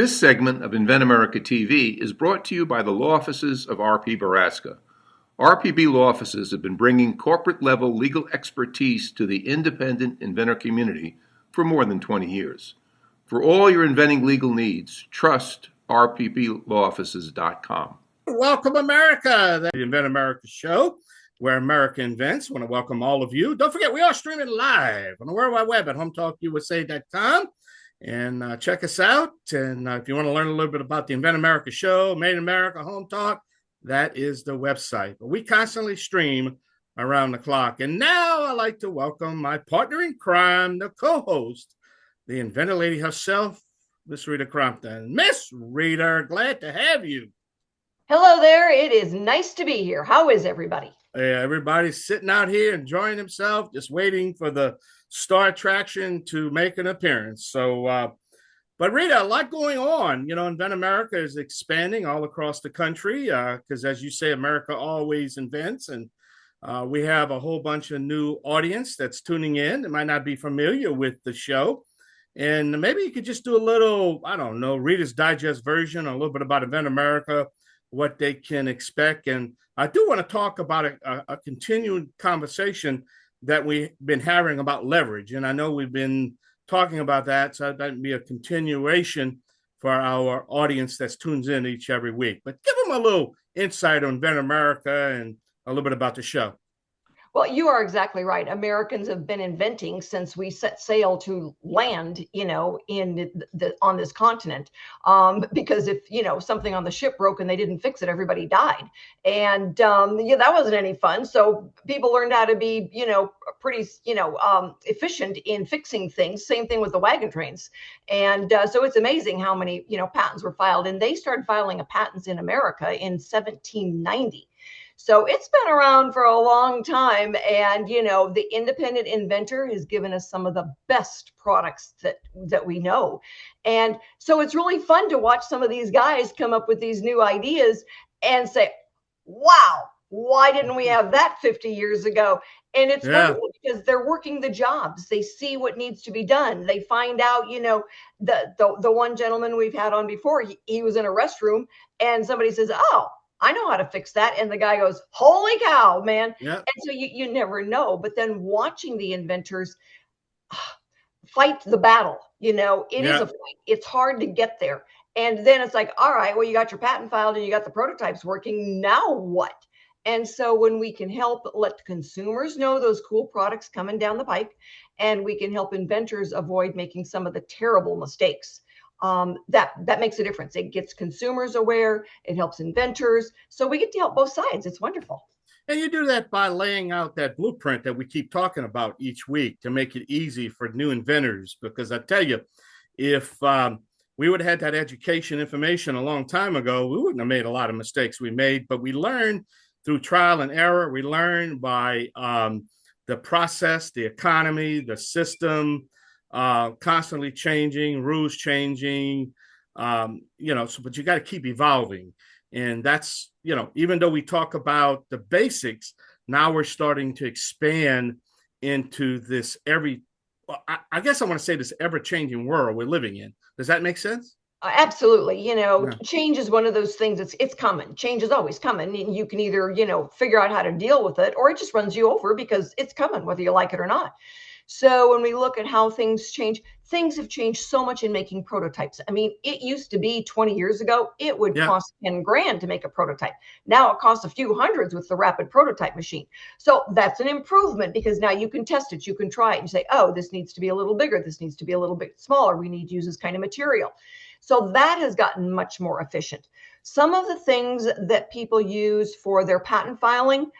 This segment of Invent America TV is brought to you by the law offices of R.P. Baraska. RPB law offices have been bringing corporate-level legal expertise to the independent inventor community for more than 20 years. For all your inventing legal needs, trust rpblawoffices.com. Welcome, America, the Invent America show, where America invents. I want to welcome all of you. Don't forget, we are streaming live on the World Wide Web at hometalkusa.com. And check us out. And if you want to learn a little bit about the Invent America show, Made in America, HomeTalk, that is the website. But we constantly stream around the clock. And now I'd like to welcome my partner in crime, the co-host, the Inventor Lady herself, Miss Rita Crompton. Miss Rita, glad to have you. Hello there. It is nice to be here. How is everybody? Yeah, everybody's sitting out here enjoying themselves, just waiting for the star attraction to make an appearance. So, but Rita, a lot going on. You know, Invent America is expanding all across the country because, as you say, America always invents. And we have a whole bunch of new audience that's tuning in that might not be familiar with the show. And maybe you could just do a little, I don't know, Rita's Digest version, a little bit about Invent America, what they can expect. And I do want to talk about a continuing conversation that we've been having about leverage. And I know we've been talking about that. So that'd be a continuation for our audience that tunes in every week. But give them a little insight on Invent America and a little bit about the show. Well, you are exactly right. Americans have been inventing since we set sail to land, on this continent. Because if, something on the ship broke and they didn't fix it, everybody died. And that wasn't any fun. So people learned how to be, pretty, efficient in fixing things. Same thing with the wagon trains. And so it's amazing how many, patents were filed. And they started filing patents in America in 1790. So it's been around for a long time. And, the independent inventor has given us some of the best products that we know. And so it's really fun to watch some of these guys come up with these new ideas and say, wow, why didn't we have that 50 years ago? And it's wonderful because they're working the jobs. They see what needs to be done. They find out, the one gentleman we've had on before, he was in a restroom and somebody says, oh, I know how to fix that. And the guy goes, holy cow, man. Yep. And so you never know. But then watching the inventors fight the battle, it is a fight. It's hard to get there. And then it's like, all right, well, you got your patent filed and you got the prototypes working. Now what? And so when we can help let consumers know those cool products coming down the pike, and we can help inventors avoid making some of the terrible mistakes, that makes a difference. It gets consumers aware. It helps inventors. So we get to help both sides. It's wonderful. And you do that by laying out that blueprint that we keep talking about each week to make it easy for new inventors. Because I tell you, if we would have had that education information a long time ago, we wouldn't have made a lot of mistakes we made. But we learn through trial and error. We learn by the process, the economy, the system, constantly changing, rules changing, but you got to keep evolving. And that's, even though we talk about the basics, now we're starting to expand into this I guess I want to say this ever-changing world we're living in. Does that make sense? Absolutely. Change is one of those things it's coming. Change is always coming. And you can either, figure out how to deal with it, or it just runs you over because it's coming, whether you like it or not. So when we look at how things change, things have changed so much in making prototypes. I mean, it used to be 20 years ago, it would cost 10 grand to make a prototype. Now it costs a few hundreds with the rapid prototype machine. So that's an improvement because now you can test it, you can try it and say, oh, this needs to be a little bigger. This needs to be a little bit smaller. We need to use this kind of material. So that has gotten much more efficient. Some of the things that people use for their patent filing,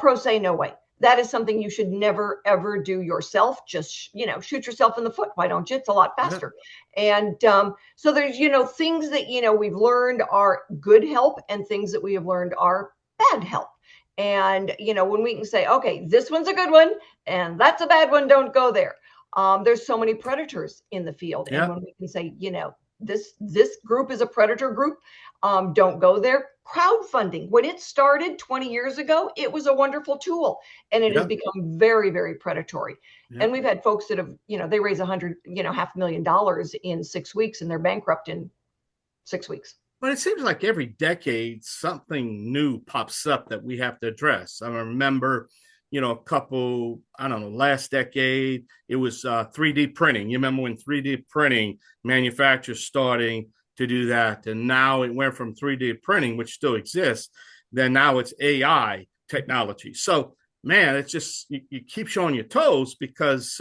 pros say no way. That is something you should never, ever do yourself. Just, shoot yourself in the foot. Why don't you? It's a lot faster. And so there's, things that, we've learned are good help and things that we have learned are bad help. And, when we can say, okay, this one's a good one and that's a bad one, don't go there. There's so many predators in the field. And when we can say, this group is a predator group, don't go there. Crowdfunding, when it started 20 years ago, it was a wonderful tool, and it has become very, very predatory. And we've had folks that have, they raise $500,000 in 6 weeks and they're bankrupt in 6 weeks. But it seems like every decade something new pops up that we have to address. I remember, a couple, I don't know, last decade, it was 3D printing. You remember when 3D printing manufacturers starting to do that? And now it went from 3D printing, which still exists, then now it's AI technology. So, man, it's just, you keep showing your toes because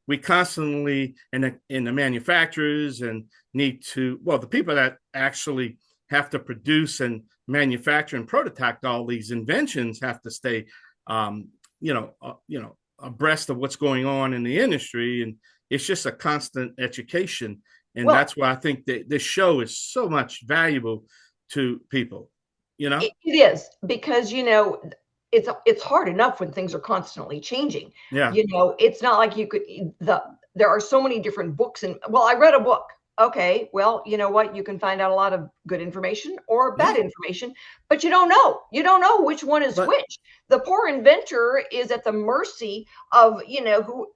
we constantly, in the manufacturers and need to, well, the people that actually have to produce and manufacture and prototype all these inventions have to stay, abreast of what's going on in the industry. And it's just a constant education. And that's why I think that this show is so much valuable to people, It is because, it's hard enough when things are constantly changing. Yeah. It's not like you could, there are so many different books. And I read a book. Okay, well, you know what? You can find out a lot of good information or bad information, but you don't know. You don't know which one is which. The poor inventor is at the mercy of,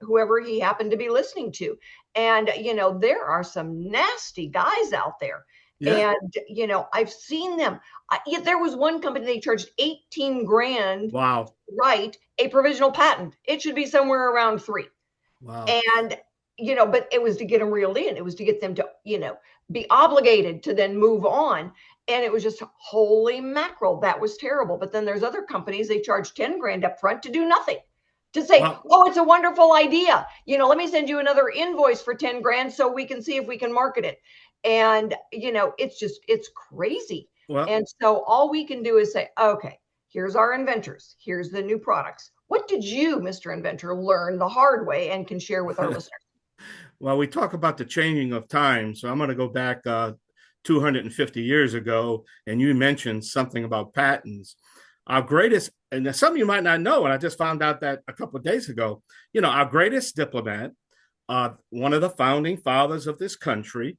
whoever he happened to be listening to. And, there are some nasty guys out there. Yeah. And, I've seen them. There was one company, they charged 18 grand. Wow. Right. A provisional patent. It should be somewhere around 3. Wow. And, but it was to get them reeled in. It was to get them to, be obligated to then move on. And it was just holy mackerel. That was terrible. But then there's other companies, they charge 10 grand up front to do nothing. To say, oh, it's a wonderful idea. Let me send you another invoice for 10 grand so we can see if we can market it. And, it's crazy. Well, and so all we can do is say, okay, here's our inventors. Here's the new products. What did you, Mr. Inventor, learn the hard way and can share with our listeners? Well, we talk about the changing of time. So I'm going to go back 250 years ago. And you mentioned something about patents. Our greatest, and some of you might not know, and I just found out that a couple of days ago, our greatest diplomat, one of the founding fathers of this country,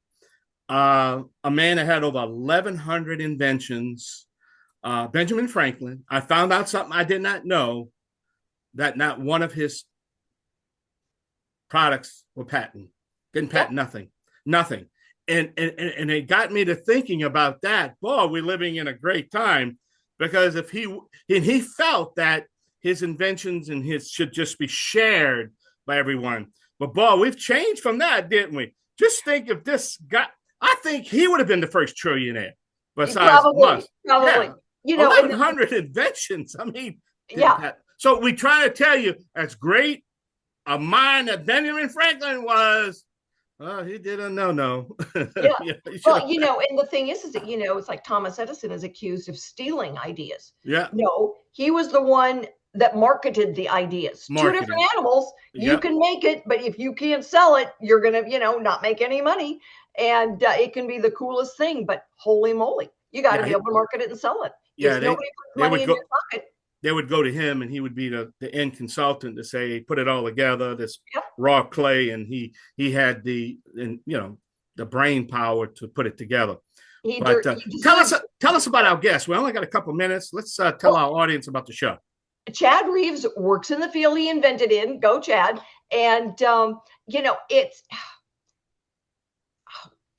a man that had over 1,100 inventions, Benjamin Franklin. I found out something I did not know, that not one of his products were patented. Didn't patent nothing. And it got me to thinking about that. Boy, we're living in a great time, because if he felt that his inventions and his should just be shared by everyone. But boy, we've changed from that, didn't we? Just think if this guy, I think he would have been the first trillionaire. Besides Musk. Probably. Yeah. 1,100 inventions. I mean, yeah. So we try to tell you, as great a mind that Benjamin Franklin was, he did a no. Yeah. Well, and the thing is that, it's like Thomas Edison is accused of stealing ideas. Yeah. No, he was the one that marketed the ideas. Two different animals. You can make it, but if you can't sell it, you're going to, not make any money. And it can be the coolest thing, but holy moly, you got to be able to market it and sell it. Yeah. Nobody puts money in your pocket. They would go to him, and he would be the end consultant to say, put it all together, this raw clay. And he had the brain power to put it together. Tell us about our guest. We only got a couple minutes. Let's tell our audience about the show. Chad Reeves works in the field he invented in. Go, Chad. And, it's,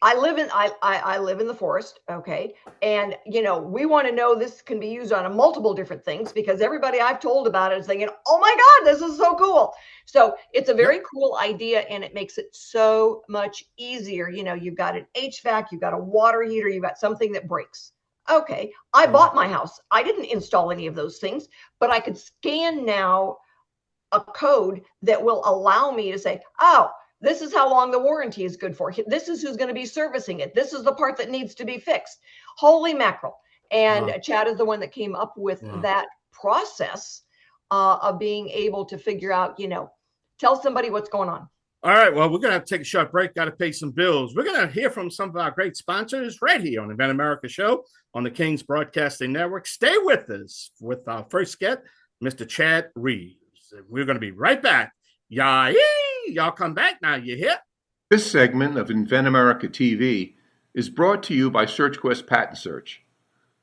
I live in the forest. Okay. And, we want to know this can be used on multiple different things, because everybody I've told about it is thinking, oh my God, this is so cool. So it's a very cool idea, and it makes it so much easier. You've got an HVAC, you've got a water heater, you've got something that breaks. Okay. I bought my house. I didn't install any of those things, but I could scan now a code that will allow me to say, oh, this is how long the warranty is good for. This is who's going to be servicing it. This is the part that needs to be fixed. Holy mackerel. And Chad is the one that came up with that process of being able to figure out, tell somebody what's going on. All right. Well, we're going to have to take a short break. Got to pay some bills. We're going to hear from some of our great sponsors right here on the Invent America Show on the King's Broadcasting Network. Stay with us with our first guest, Mr. Chad Reeves. We're going to be right back. Y'all come back now, you hear? This segment of Invent America TV is brought to you by SearchQuest Patent Search.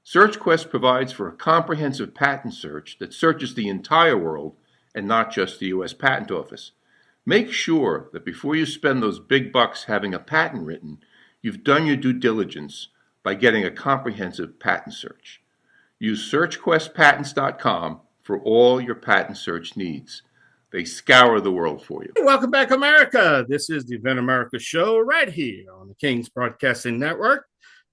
SearchQuest provides for a comprehensive patent search that searches the entire world and not just the U.S. Patent Office. Make sure that before you spend those big bucks having a patent written, you've done your due diligence by getting a comprehensive patent search. Use SearchQuestPatents.com for all your patent search needs. They scour the world for you. Welcome back, America. This is the Invent America show right here on the King's Broadcasting Network.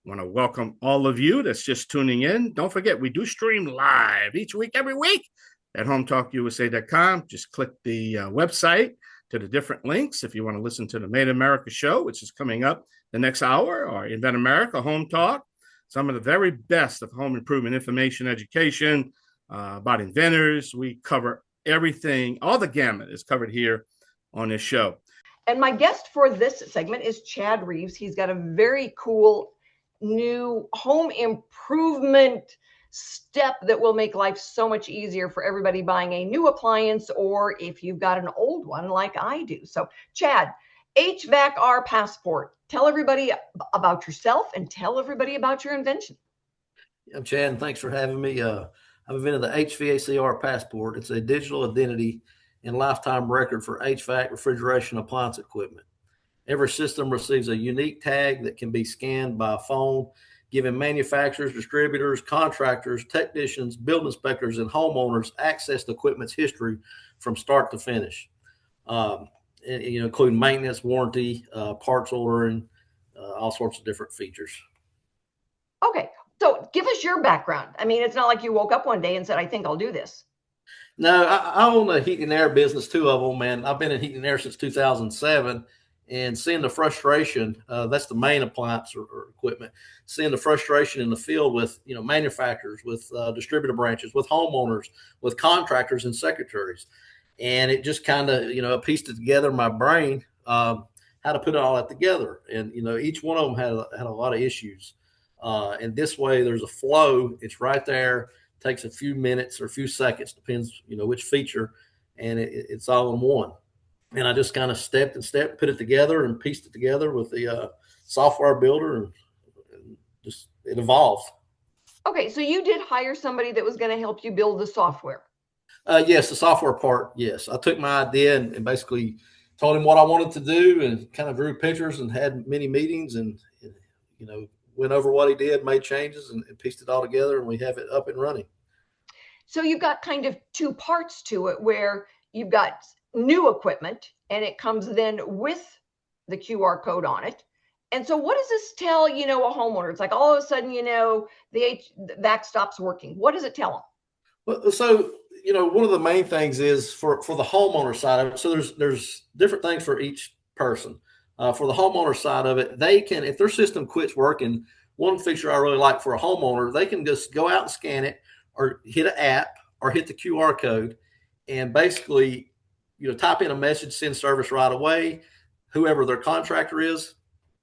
I want to welcome all of you that's just tuning in. Don't forget, we do stream live each week, every week at HomeTalkUSA.com. Just click the website to the different links if you want to listen to the Made in America show, which is coming up the next hour, or Invent America, Home Talk. Some of the very best of home improvement information, education, about inventors. We cover everything. All the gamut is covered here on this show. And my guest for this segment is Chad Reeves. He's got a very cool new home improvement step that will make life so much easier for everybody buying a new appliance, or if you've got an old one like I do. So Chad, HVAC passport. Tell everybody about yourself and tell everybody about your invention. I'm Chad, and thanks for having me. I've invented the HVAC passport. It's a digital identity and lifetime record for HVAC, refrigeration, appliance equipment. Every system receives a unique tag that can be scanned by phone, giving manufacturers, distributors, contractors, technicians, building inspectors, and homeowners access to equipment's history from start to finish, including maintenance, warranty, parts ordering, all sorts of different features. Okay, so give us your background. I mean, it's not like you woke up one day and said, I think I'll do this. No, I own a heating and air business, two of them, and I've been in heating and air since 2007. And seeing the frustration, that's the main appliance or equipment, seeing the frustration in the field with, manufacturers, with distributor branches, with homeowners, with contractors and secretaries. And it just kind of, pieced it together in my brain, how to put all that together. And, each one of them had a lot of issues. And this way there's a flow. It's right there. Takes a few minutes or a few seconds, depends, which feature, and it's all in one. And I just kind of step, put it together and pieced it together with the software builder, and just it evolved. Okay, so you did hire somebody that was going to help you build the software. Yes, the software part. Yes, I took my idea and basically told him what I wanted to do, and kind of drew pictures and had many meetings, and went over what he did, made changes, and pieced it all together, and we have it up and running. So you've got kind of two parts to it, where you've got new equipment and it comes then with the QR code on it. And so what does this tell, a homeowner? It's like all of a sudden, the HVAC stops working. What does it tell them? Well, so, one of the main things is for the homeowner side of it. So there's different things for each person. For the homeowner side of it, they can, if their system quits working, one feature I really like for a homeowner, they can just go out and scan it, or hit an app, or hit the QR code, and basically, type in a message, send service right away. Whoever their contractor is,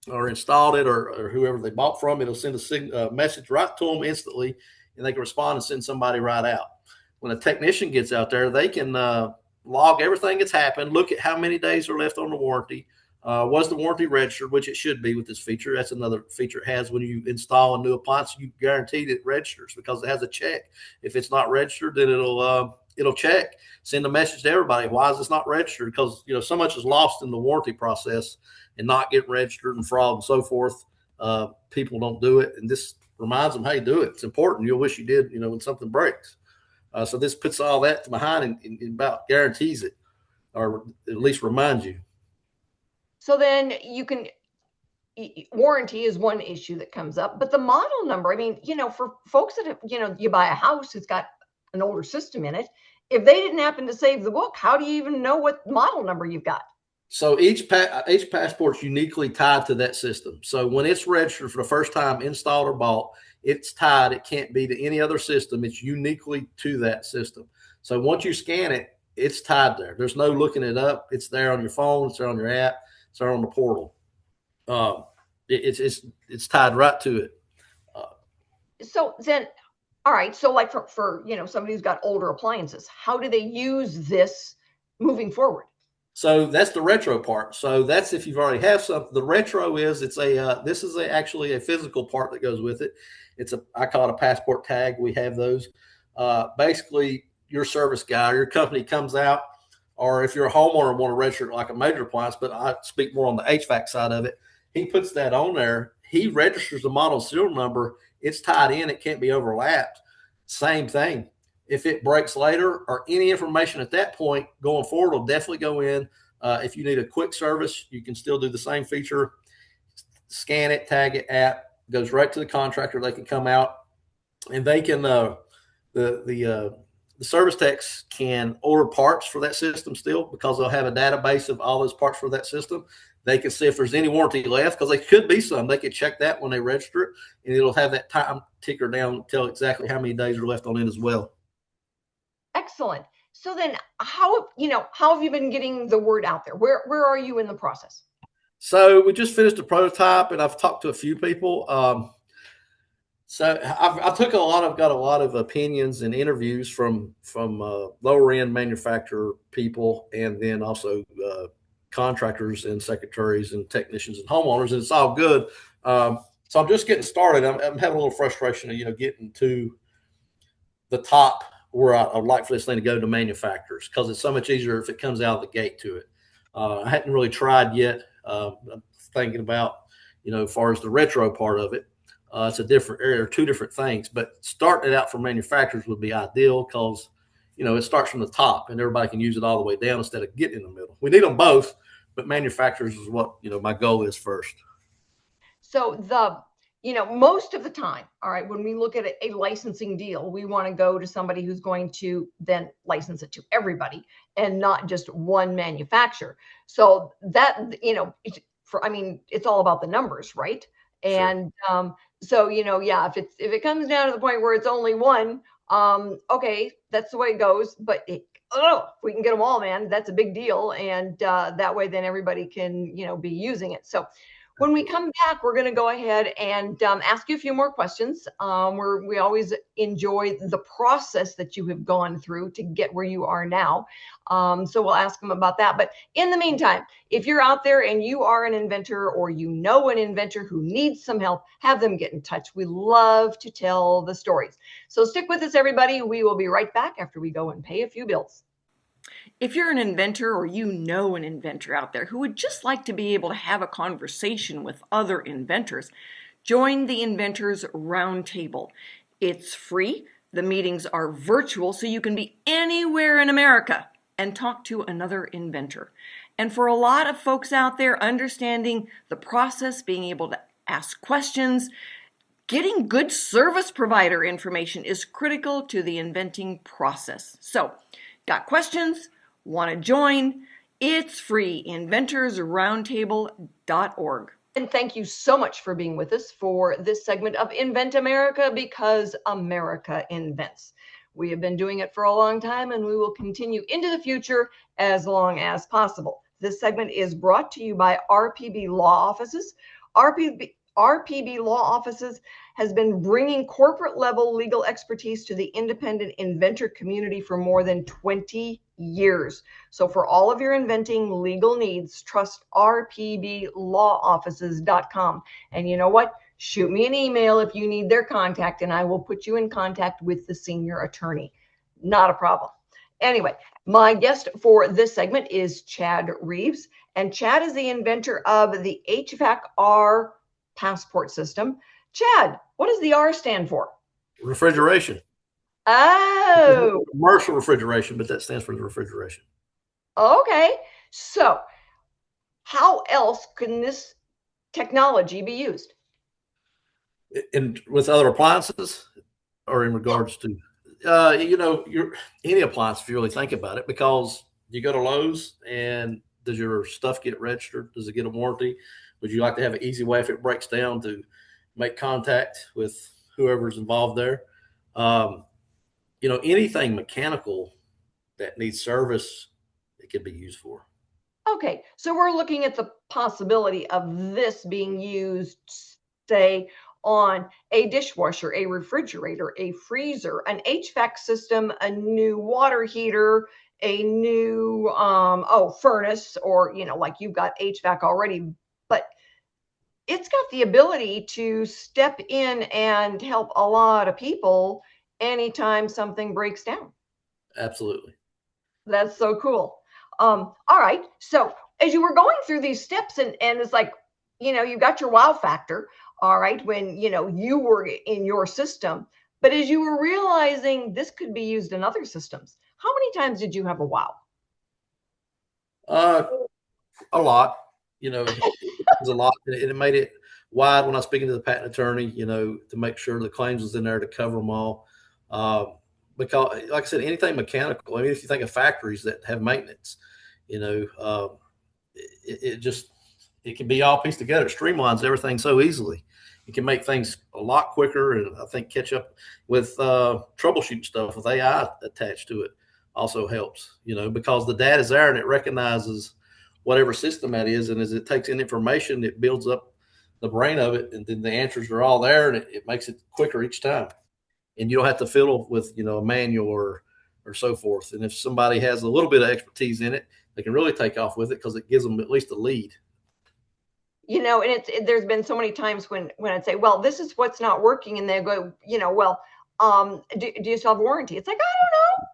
or installed it, or whoever they bought from, it'll send a message right to them instantly, and they can respond and send somebody right out. When a technician gets out there, they can log everything that's happened, look at how many days are left on the warranty. Was the warranty registered, which it should be with this feature. That's another feature it has when you install a new appliance. You guaranteed it registers because it has a check. If it's not registered, then it'll check, send a message to everybody. Why is this not registered? Because, so much is lost in the warranty process and not getting registered and fraud and so forth. People don't do it. And this reminds them, hey, do it. It's important. You'll wish you did, when something breaks. So this puts all that behind and about guarantees it, or at least reminds you. So then you can, warranty is one issue that comes up, but the model number, I mean, for folks that, you buy a house, it's got an older system in it. If they didn't happen to save the book, how do you even know what model number you've got? So each passport's uniquely tied to that system. So when it's registered for the first time, installed or bought, it's tied. It can't be to any other system. It's uniquely to that system. So once you scan it, it's tied there. There's no looking it up. It's there on your phone. It's there on your app. It's there on the portal. It's tied right to it. So then, all right. So like for somebody who's got older appliances, how do they use this moving forward? So that's the retro part. So that's if you've already have something. The retro is actually a physical part that goes with it. I call it a passport tag. We have those. Basically, your service guy, your company comes out, or if you're a homeowner and want to register it like a major appliance, but I speak more on the HVAC side of it. He puts that on there, he registers the model serial number, it's tied in, it can't be overlapped. Same thing. If it breaks later or any information at that point going forward will definitely go in. If you need a quick service, you can still do the same feature. Scan it, tag it, app goes right to the contractor. They can come out and they can the service techs can order parts for that system still because they'll have a database of all those parts for that system. They can see if there's any warranty left because there could be some. They could check that when they register it, and it'll have that time ticker down, tell exactly how many days are left on it as well. Excellent. So then how have you been getting the word out there? Where are you in the process? So we just finished a prototype and I've talked to a few people. So I've got a lot of opinions and interviews from lower end manufacturer people, and then also contractors and secretaries and technicians and homeowners, and it's all good. So I'm just getting started. I'm having a little frustration of, getting to the top where I'd like for this thing to go to manufacturers, because it's so much easier if it comes out of the gate to it. I hadn't really tried yet. I'm thinking about, as far as the retro part of it, it's a different area, two different things, but starting it out for manufacturers would be ideal because, it starts from the top and everybody can use it all the way down instead of getting in the middle. We need them both, but manufacturers is what, my goal is first. So most of the time, all right, when we look at a licensing deal, we want to go to somebody who's going to then license it to everybody and not just one manufacturer. So that, it's all about the numbers, right? And so, if it comes down to the point where it's only one, okay, that's the way it goes. But if we can get them all, man, that's a big deal. And that way, then everybody can, be using it. So when we come back, we're going to go ahead and ask you a few more questions. We always enjoy the process that you have gone through to get where you are now. So we'll ask them about that. But in the meantime, if you're out there and you are an inventor or an inventor who needs some help, have them get in touch. We love to tell the stories. So stick with us, everybody. We will be right back after we go and pay a few bills. If you're an inventor or an inventor out there who would just like to be able to have a conversation with other inventors, join the Inventors Roundtable. It's free. The meetings are virtual, so you can be anywhere in America and talk to another inventor. And for a lot of folks out there, understanding the process, being able to ask questions, getting good service provider information is critical to the inventing process. So, got questions? Want to join? It's free. inventorsroundtable.org. And thank you so much for being with us for this segment of Invent America, because America invents. We have been doing it for a long time, and we will continue into the future as long as possible. This segment is brought to you by RPB Law Offices. RPB Law Offices has been bringing corporate level legal expertise to the independent inventor community for more than 20 years. So for all of your inventing legal needs, trust rpblawoffices.com. And you know what? Shoot me an email if you need their contact, and I will put you in contact with the senior attorney. Not a problem. Anyway, my guest for this segment is Chad Reeves, and Chad is the inventor of the HVAC R passport system. Chad, what does the R stand for? Refrigeration. Oh. Commercial refrigeration, but that stands for the refrigeration. Okay. So how else can this technology be used? With other appliances, or in regards to, any appliance, if you really think about it, because you go to Lowe's and does your stuff get registered? Does it get a warranty? Would you like to have an easy way if it breaks down to make contact with whoever's involved there? Anything mechanical that needs service, it can be used for. Okay, so we're looking at the possibility of this being used, say, on a dishwasher, a refrigerator, a freezer, an HVAC system, a new water heater, a new furnace, or like you've got HVAC already, but it's got the ability to step in and help a lot of people anytime something breaks down. Absolutely. That's so cool. All right. So as you were going through these steps and it's like, you've got your wow factor. all right, when, you were in your system, but as you were realizing this could be used in other systems, how many times did you have a wow? A lot, it was a lot, and it made it wide when I was speaking to the patent attorney, to make sure the claims was in there to cover them all. Because, like I said, anything mechanical. I mean, if you think of factories that have maintenance, it can be all pieced together. It streamlines everything so easily. It can make things a lot quicker, and I think catch up with troubleshooting stuff with AI attached to it also helps. Because the data is there and it recognizes whatever system that is, and as it takes in information, it builds up the brain of it, and then the answers are all there, and it makes it quicker each time. And you don't have to fiddle with a manual or so forth. And if somebody has a little bit of expertise in it, they can really take off with it because it gives them at least a lead. And there's been so many times when I'd say, well, this is what's not working, and they go, well, do you still have warranty? It's like, I don't know.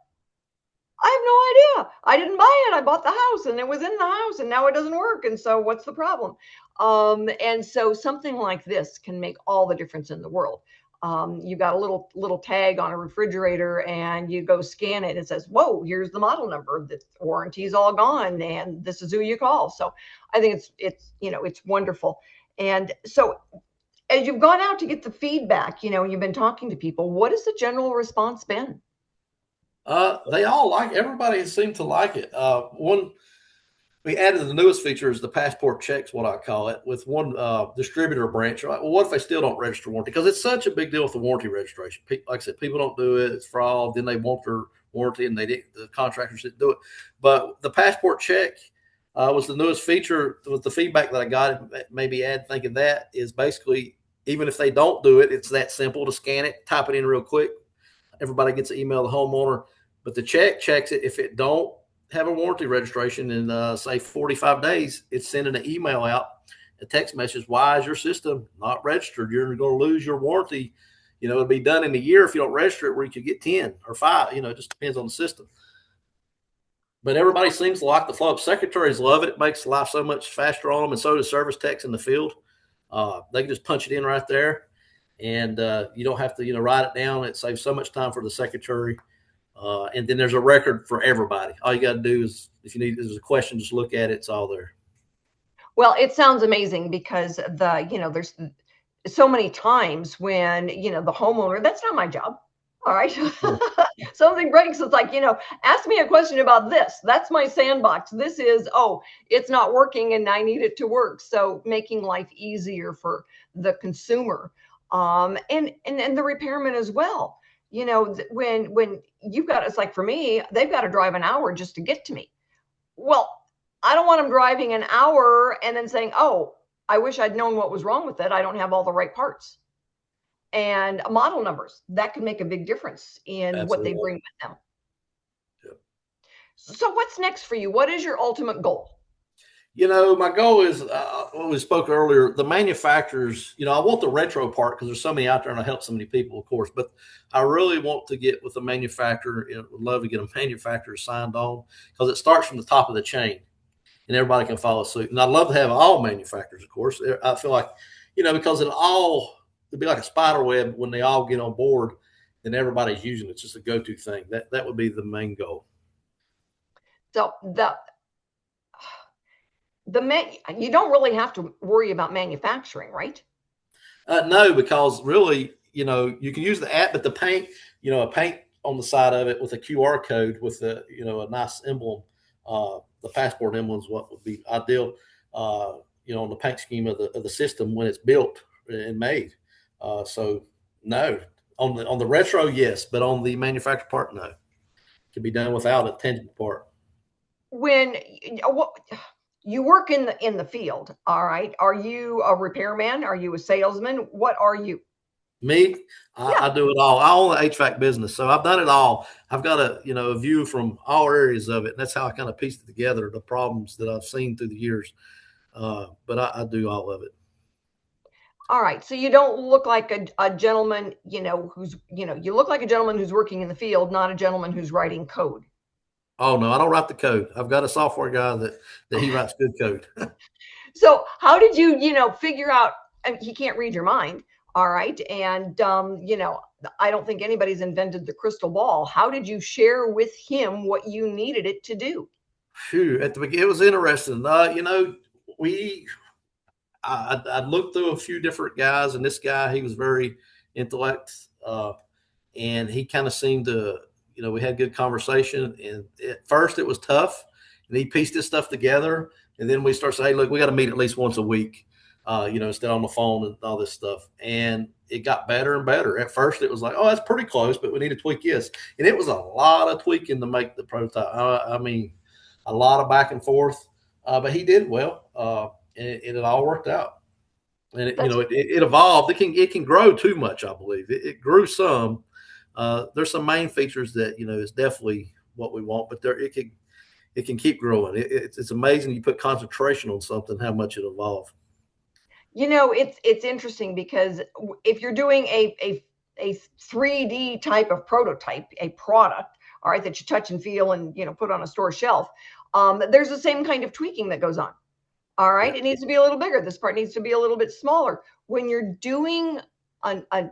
I have no idea. I didn't buy it. I bought the house and it was in the house and now it doesn't work. And so what's the problem? And so something like this can make all the difference in the world. You got a little tag on a refrigerator and you go scan it. It says, whoa, here's the model number. The warranty's all gone and this is who you call. So I think it's wonderful. And so as you've gone out to get the feedback, you've been talking to people, what has the general response been? They all everybody seemed to like it. One, we added the newest feature is the passport checks, what I call it, with one distributor branch. Like, well, what if they still don't register warranty? Because it's such a big deal with the warranty registration. Like I said, people don't do it. It's fraud. Then they want their warranty and the contractors didn't do it. But the passport check was the newest feature. With the feedback that I got, maybe thinking that is basically, even if they don't do it, it's that simple to scan it, type it in real quick. Everybody gets an email to the homeowner, but the check checks it. If it don't have a warranty registration in say 45 days, it's sending an email out, a text message. Why is your system not registered? You're going to lose your warranty. It'll be done in a year if you don't register it, where you could get 10 or 5. It just depends on the system. But everybody seems to like the flow. Secretaries love it. It makes life so much faster on them, and so does service techs in the field. They can just punch it in right there. And you don't have to, write it down. It saves so much time for the secretary. And then there's a record for everybody. All you got to do is, if there's a question, just look at it. It's all there. Well, it sounds amazing because there's so many times when, the homeowner, that's not my job. All right. Something breaks. It's like, ask me a question about this. That's my sandbox. This is, it's not working and I need it to work. So making life easier for the consumer. And the repairman as well. When you've got, it's like for me, they've got to drive an hour just to get to me. Well, I don't want them driving an hour and then saying, I wish I'd known what was wrong with it. I don't have all the right parts. And model numbers, that can make a big difference in Absolutely. What they bring with them. Yep. So what's next for you? What is your ultimate goal? My goal is, when we spoke earlier, the manufacturers, I want the retro part because there's so many out there and I help so many people, of course, but I really want to get with the manufacturer. Would love to get a manufacturer signed on because it starts from the top of the chain and everybody can follow suit. And I'd love to have all manufacturers, of course. I feel like, because it'd be like a spider web when they all get on board and everybody's using it. It's just a go-to thing. That would be the main goal. So you don't really have to worry about manufacturing, right? No, because really, you can use the app, but the paint, a paint on the side of it with a QR code with a nice emblem. The passport emblem is what would be ideal, on the paint scheme of the system when it's built and made. So no, on the retro, yes, but on the manufactured part, no. It can be done without a tangible part. When you work in the field, all right, are you a repairman? Are you a salesman? What are you? Me, I do it all. I own the HVAC business, so I've done it all. I've got a view from all areas of it, and that's how I kind of pieced it together, the problems that I've seen through the years. But I do all of it. All right. So you don't look like a gentleman, who's, you look like a gentleman who's working in the field, not a gentleman who's writing code. Oh, no, I don't write the code. I've got a software guy that he writes good code. So how did you, figure out he can't read your mind. All right. And, I don't think anybody's invented the crystal ball. How did you share with him what you needed it to do? Phew, at the beginning, it was interesting. I looked through a few different guys, and this guy, he was very intellect, and he kind of seemed to, we had good conversation. And at first, it was tough, and he pieced this stuff together. And then we started saying, "Hey, look, we got to meet at least once a week, instead on the phone and all this stuff." And it got better and better. At first, it was like, "Oh, that's pretty close, but we need to tweak this." And it was a lot of tweaking to make the prototype. I mean, a lot of back and forth, but he did well, and it all worked out. And it evolved. It can grow too much, I believe. It grew some. There's some main features that is definitely what we want, but it can keep growing. It's amazing you put concentration on something, how much it evolved. It's interesting because if you're doing a 3D type of prototype, a product, all right, that you touch and feel and put on a store shelf, there's the same kind of tweaking that goes on. All right, it needs to be a little bigger. This part needs to be a little bit smaller. When you're doing a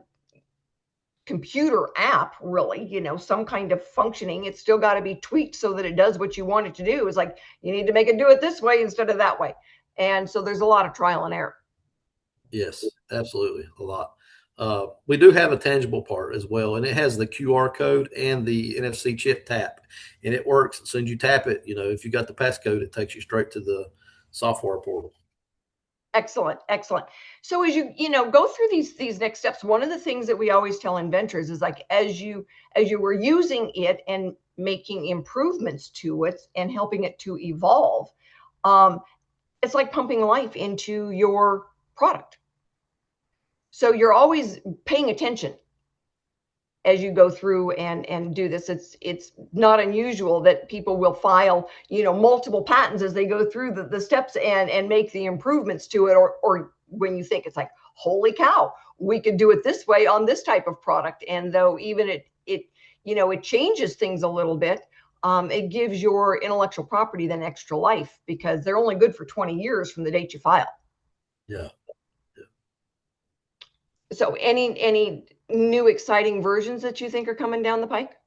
computer app, really, some kind of functioning, it's still got to be tweaked so that it does what you want it to do. It's like you need to make it do it this way instead of that way. And so there's a lot of trial and error. Yes, absolutely. A lot. We do have a tangible part as well, and it has the QR code and the NFC chip tap, and it works. As soon as you tap it, if you got the passcode, it takes you straight to the software portal. Excellent. So as you go through these next steps, one of the things that we always tell inventors is, like, as you were using it and making improvements to it and helping it to evolve, it's like pumping life into your product. So you're always paying attention as you go through and do this. It's not unusual that people will file, multiple patents as they go through the steps and make the improvements to it. Or when you think it's like, holy cow, we could do it this way on this type of product. And though even it changes things a little bit, it gives your intellectual property then extra life because they're only good for 20 years from the date you file. Yeah. So any new exciting versions that you think are coming down the pike?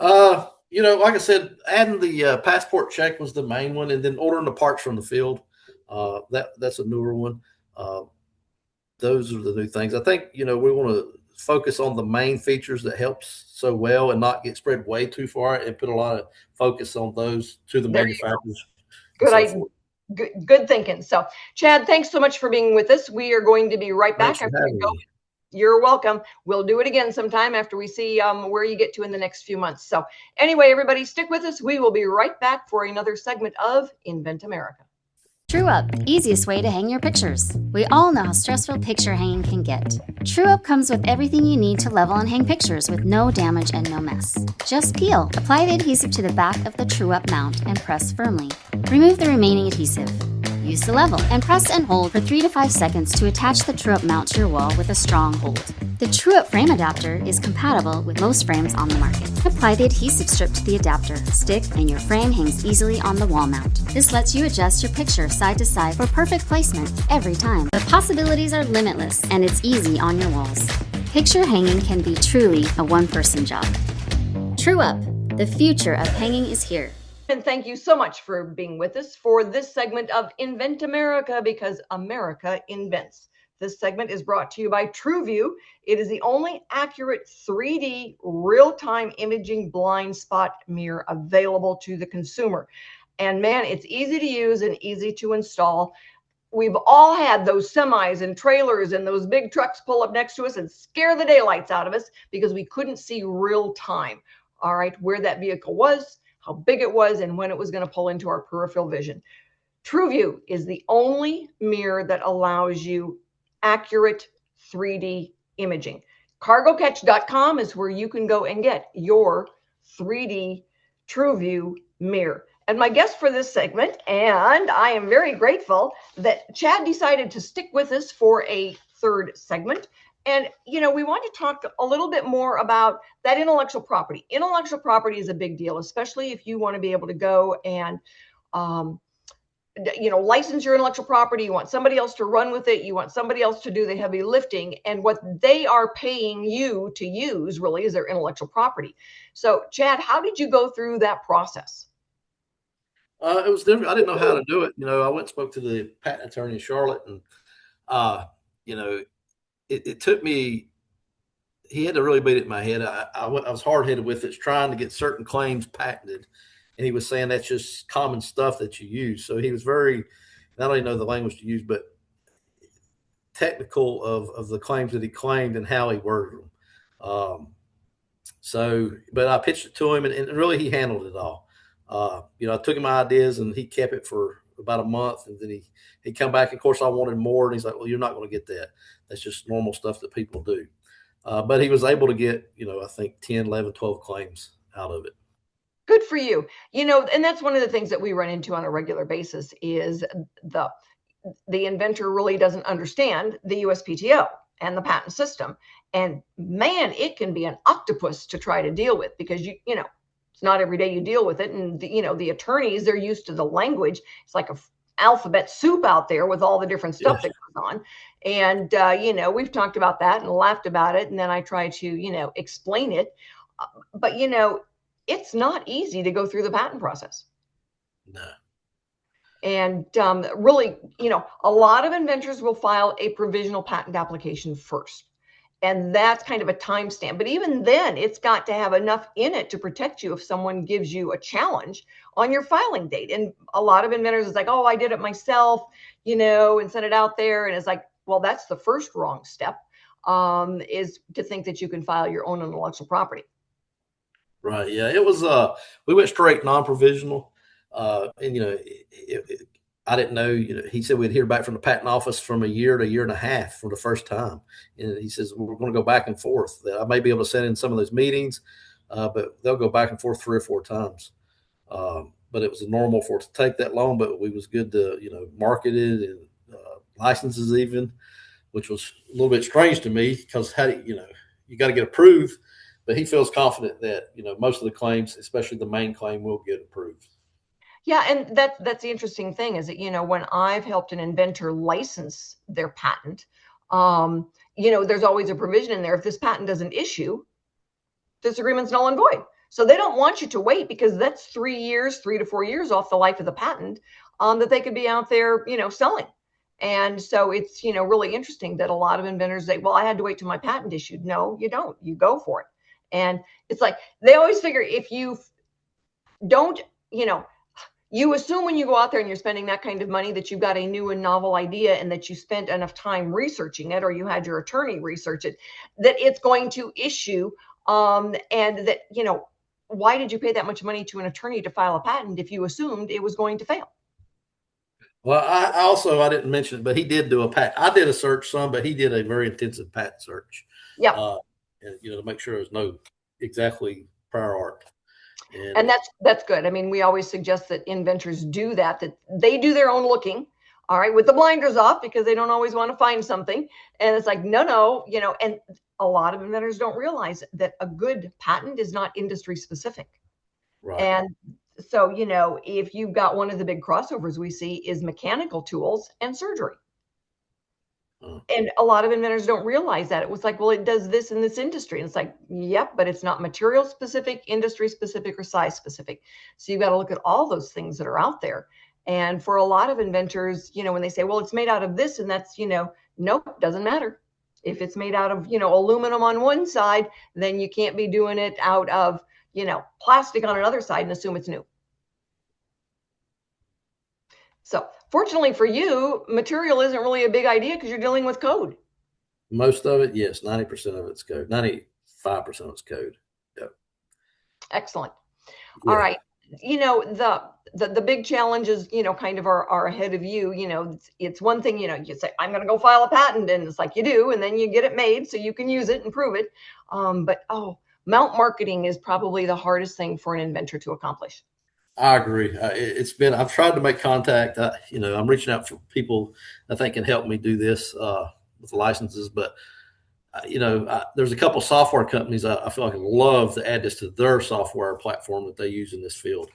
Like I said, adding the passport check was the main one, and then ordering the parts from the field. That's a newer one. Those are the new things. I think, we want to focus on the main features that helps so well and not get spread way too far and put a lot of focus on those to the manufacturers. Good thinking. So, Chad, thanks so much for being with us. We are going to be right back after we go. You're welcome. We'll do it again sometime after we see where you get to in the next few months. So anyway, everybody, stick with us. We will be right back for another segment of Invent America. TrueUp, easiest way to hang your pictures. We all know how stressful picture hanging can get. TrueUp comes with everything you need to level and hang pictures with no damage and no mess. Just peel, apply the adhesive to the back of the TrueUp mount and press firmly. Remove the remaining adhesive. Use the level and press and hold for 3 to 5 seconds to attach the TrueUp mount to your wall with a strong hold. The TrueUp frame adapter is compatible with most frames on the market. Apply the adhesive strip to the adapter, stick, and your frame hangs easily on the wall mount. This lets you adjust your picture side to side for perfect placement every time. The possibilities are limitless, and it's easy on your walls. Picture hanging can be truly a one-person job. TrueUp, the future of hanging is here. And thank you so much for being with us for this segment of Invent America, because America invents. This segment is brought to you by TrueView. It is the only accurate 3D real-time imaging blind spot mirror available to the consumer. And man, it's easy to use and easy to install. We've all had those semis and trailers and those big trucks pull up next to us and scare the daylights out of us because we couldn't see real time, all right, where that vehicle was, how big it was, and when it was going to pull into our peripheral vision. TrueView is the only mirror that allows you accurate 3D imaging. Cargocatch.com is where you can go and get your 3D TrueView mirror. And my guest for this segment, and I am very grateful that Chad decided to stick with us for a third segment. And, we want to talk a little bit more about that intellectual property. Intellectual property is a big deal, especially if you want to be able to go and license your intellectual property. You want somebody else to run with it. You want somebody else to do the heavy lifting. And what they are paying you to use really is their intellectual property. So, Chad, how did you go through that process? It was different. I didn't know how to do it. I went and spoke to the patent attorney in Charlotte, and it took me. He had to really beat it in my head. I was hard headed with it, trying to get certain claims patented, and he was saying that's just common stuff that you use. So he was very, not only know the language to use, but technical of the claims that he claimed and how he worded them. But I pitched it to him, and really he handled it all. I took him my ideas, and he kept it for about a month, and then he come back. Of course, I wanted more, and he's like, "Well, you're not going to get that. That's just normal stuff that people do." But he was able to get, I think 10, 11, 12 claims out of it. Good for you. And that's one of the things that we run into on a regular basis is the inventor really doesn't understand the USPTO and the patent system. And man, it can be an octopus to try to deal with, because it's not every day you deal with it. And the attorneys, they're used to the language. It's like a alphabet soup out there with all the different stuff that goes on. And, we've talked about that and laughed about it. And then I try to, explain it. But, it's not easy to go through the patent process. No. And really, a lot of inventors will file a provisional patent application first. And that's kind of a timestamp. But even then, it's got to have enough in it to protect you if someone gives you a challenge on your filing date. And a lot of inventors is like, oh, I did it myself, and sent it out there. And it's like, well, that's the first wrong step, is to think that you can file your own intellectual property. Right. Yeah. It was, we went straight non-provisional. And, I didn't know, he said we'd hear back from the patent office from a year to a year and a half for the first time. And he says, we're going to go back and forth. I may be able to send in some of those meetings, but they'll go back and forth 3 or 4 times. But it was normal for it to take that long, but we was good to, market it and licenses even, which was a little bit strange to me, because you got to get approved, but he feels confident that, most of the claims, especially the main claim, will get approved. Yeah, and that's the interesting thing is that, when I've helped an inventor license their patent, there's always a provision in there. If this patent doesn't issue, this agreement's null and void. So they don't want you to wait, because that's 3 to 4 years off the life of the patent that they could be out there, selling. And so it's, really interesting that a lot of inventors say, well, I had to wait till my patent issued. No, you don't. You go for it. And it's like, they always figure if you don't, you assume when you go out there and you're spending that kind of money that you've got a new and novel idea, and that you spent enough time researching it, or you had your attorney research it, that it's going to issue. And that, why did you pay that much money to an attorney to file a patent if you assumed it was going to fail? Well, I didn't mention it, but he did do a patent. I did a search some, but he did a very intensive patent search. Yeah. To make sure there's no exactly prior art. And that's good. I mean, we always suggest that inventors do that they do their own looking, all right, with the blinders off, because they don't always want to find something. And it's like, no, and a lot of inventors don't realize that a good patent is not industry specific. Right. And so, if you've got one of the big crossovers we see is mechanical tools and surgery. And a lot of inventors don't realize that. It was like, well, it does this in this industry. And it's like, yep, but it's not material specific, industry specific, or size specific. So you've got to look at all those things that are out there. And for a lot of inventors, when they say, well, it's made out of this, and that's, nope, doesn't matter. If it's made out of, aluminum on one side, then you can't be doing it out of, plastic on another side and assume it's new. So fortunately for you, material isn't really a big idea, because you're dealing with code. Most of it, yes. 90% of it's code. 95% of it's code. Yep. Excellent. Yeah. All right. The big challenges, kind of are ahead of you. It's one thing, you say, I'm going to go file a patent, and it's like you do, and then you get it made so you can use it and prove it. But mount marketing is probably the hardest thing for an inventor to accomplish. I agree. I've tried to make contact. I'm reaching out for people I think can help me do this with licenses. But, there's a couple software companies I feel like I'd love to add this to their software platform that they use in this field.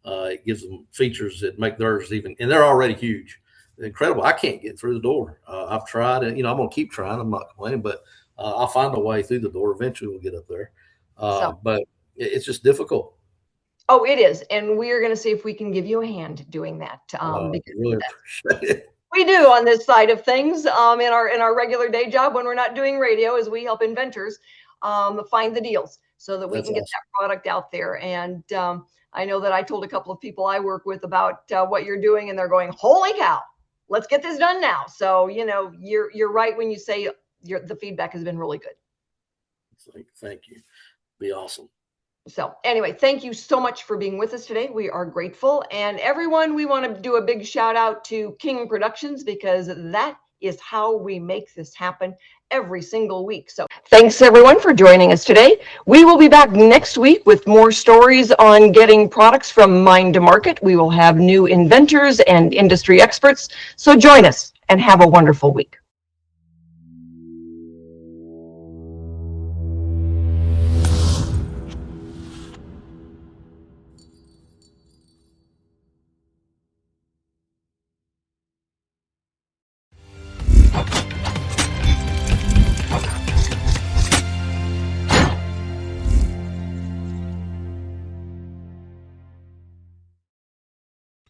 It gives them features that make theirs even, and they're already huge. Incredible. I can't get through the door. I've tried, and I'm going to keep trying. I'm not complaining, but I'll find a way through the door. Eventually we'll get up there. But it's just difficult. Oh, it is. And we are going to see if we can give you a hand doing that. Because really appreciate it. we do on this side of things in our regular day job when we're not doing radio, is we help inventors find the deals so that we can get that product out there. And I know that I told a couple of people I work with about what you're doing, and they're going, holy cow, let's get this done now. So, you're right when you say the feedback has been really good. Thank you. Be awesome. So anyway, thank you so much for being with us today. We are grateful. And everyone, we want to do a big shout out to King Productions, because that is how we make this happen every single week. So thanks everyone for joining us today. We will be back next week with more stories on getting products from mind to market. We will have new inventors and industry experts. So join us and have a wonderful week.